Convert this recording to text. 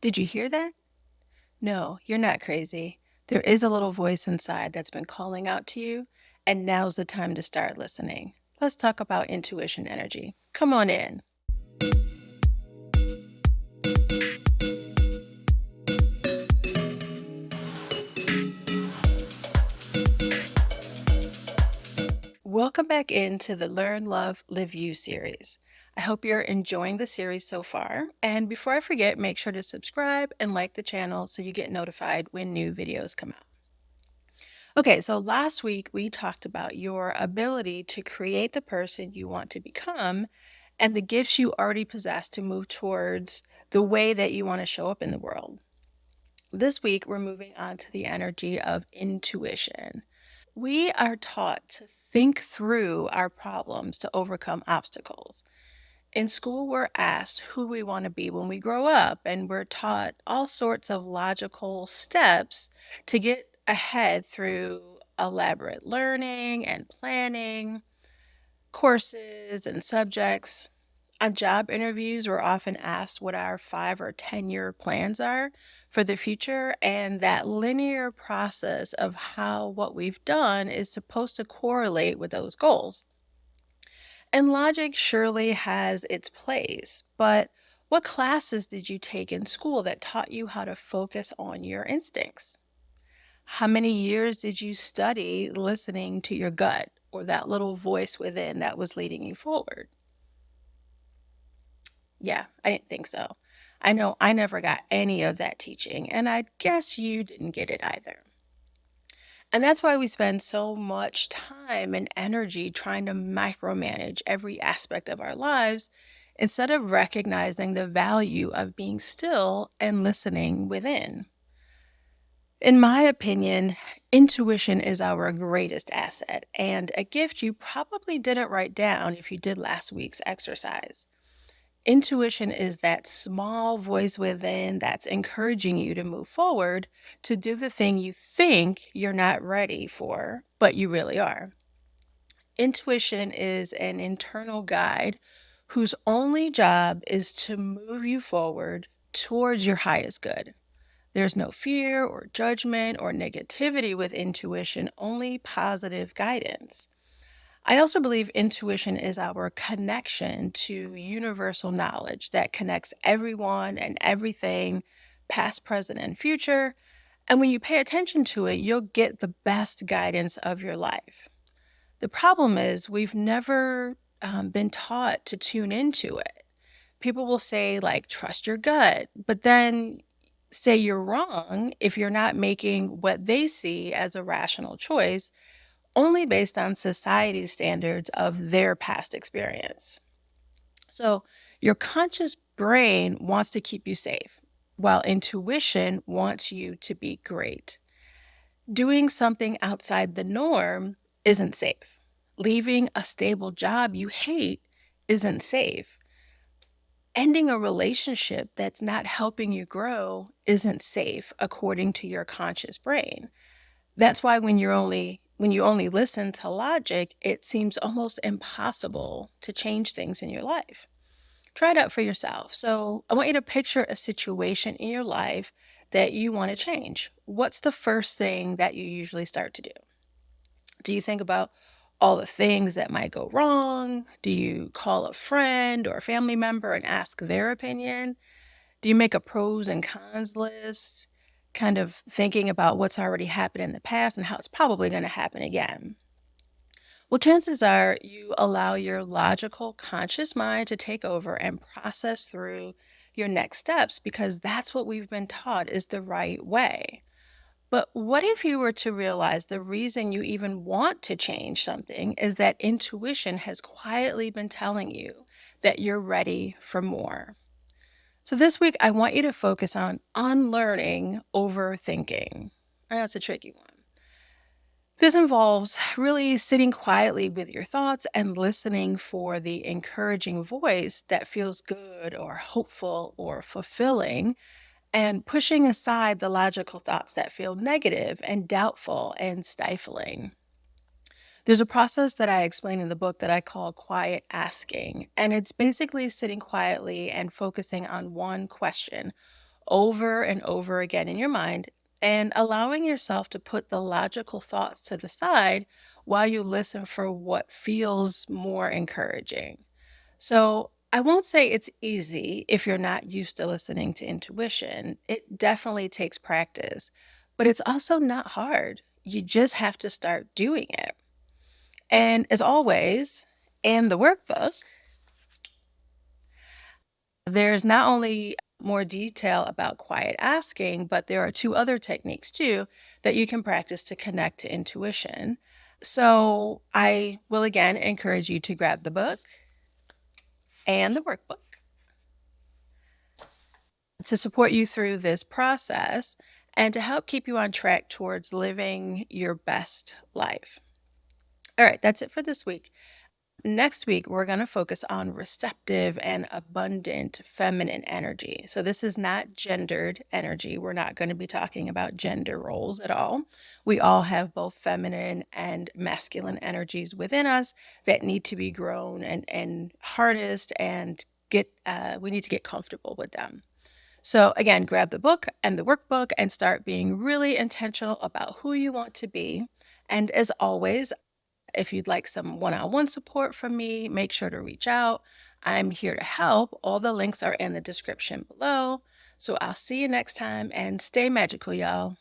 Did you hear that? No, you're not crazy. There is a little voice inside that's been calling out to you, and now's the time to start listening. Let's talk about intuition energy. Come on in. Welcome back into the Learn, Love, Live You series. I hope you're enjoying the series so far. And before I forget, make sure to subscribe and like the channel so you get notified when new videos come out. Okay, so last week we talked about your ability to create the person you want to become and the gifts you already possess to move towards the way that you want to show up in the world. This week, we're moving on to the energy of intuition. We are taught to think through our problems to overcome obstacles. In school, we're asked who we want to be when we grow up, and we're taught all sorts of logical steps to get ahead through elaborate learning and planning, courses and subjects. On job interviews, we're often asked what our 5 or 10 year plans are for the future, and that linear process of how what we've done is supposed to correlate with those goals. And logic surely has its place, but what classes did you take in school that taught you how to focus on your instincts? How many years did you study listening to your gut or that little voice within that was leading you forward? Yeah, I didn't think so. I know I never got any of that teaching, and I guess you didn't get it either. And that's why we spend so much time and energy trying to micromanage every aspect of our lives instead of recognizing the value of being still and listening within. In my opinion, intuition is our greatest asset and a gift you probably didn't write down if you did last week's exercise. Intuition is that small voice within that's encouraging you to move forward to do the thing you think you're not ready for, but you really are. Intuition is an internal guide whose only job is to move you forward towards your highest good. There's no fear or judgment or negativity with intuition, only positive guidance. I also believe intuition is our connection to universal knowledge that connects everyone and everything, past, present, and future. And when you pay attention to it, you'll get the best guidance of your life. The problem is, we've never been taught to tune into it. People will say, like, trust your gut, but then say you're wrong if you're not making what they see as a rational choice only based on society's standards of their past experience. So, your conscious brain wants to keep you safe, while intuition wants you to be great. Doing something outside the norm isn't safe. Leaving a stable job you hate isn't safe. Ending a relationship that's not helping you grow isn't safe according to your conscious brain. That's why when you only listen to logic, it seems almost impossible to change things in your life. Try it out for yourself. So, I want you to picture a situation in your life that you want to change. What's the first thing that you usually start to do? Do you think about all the things that might go wrong? Do you call a friend or a family member and ask their opinion? Do you make a pros and cons list, kind of thinking about what's already happened in the past and how it's probably going to happen again? Well, chances are you allow your logical, conscious mind to take over and process through your next steps because that's what we've been taught is the right way. But what if you were to realize the reason you even want to change something is that intuition has quietly been telling you that you're ready for more? So this week, I want you to focus on unlearning overthinking. I know it's a tricky one. This involves really sitting quietly with your thoughts and listening for the encouraging voice that feels good or hopeful or fulfilling, and pushing aside the logical thoughts that feel negative and doubtful and stifling. There's a process that I explain in the book that I call quiet asking, and it's basically sitting quietly and focusing on one question. over and over again in your mind and allowing yourself to put the logical thoughts to the side while you listen for what feels more encouraging. So, I won't say it's easy if you're not used to listening to intuition. It definitely takes practice, but it's also not hard. You just have to start doing it. And as always, in the workbook, there's not only more detail about quiet asking, but there are two other techniques too that you can practice to connect to intuition. So I will again encourage you to grab the book and the workbook to support you through this process and to help keep you on track towards living your best life. All right, that's it for this week. Next week, we're going to focus on receptive and abundant feminine energy. So, this is not gendered energy. We're not going to be talking about gender roles at all. We all have both feminine and masculine energies within us that need to be grown and harnessed and we need to get comfortable with them. So, again, grab the book and the workbook and start being really intentional about who you want to be. And as always, if you'd like some one on one support from me, make sure to reach out. I'm here to help. All the links are in the description below. So I'll see you next time and stay magical, y'all.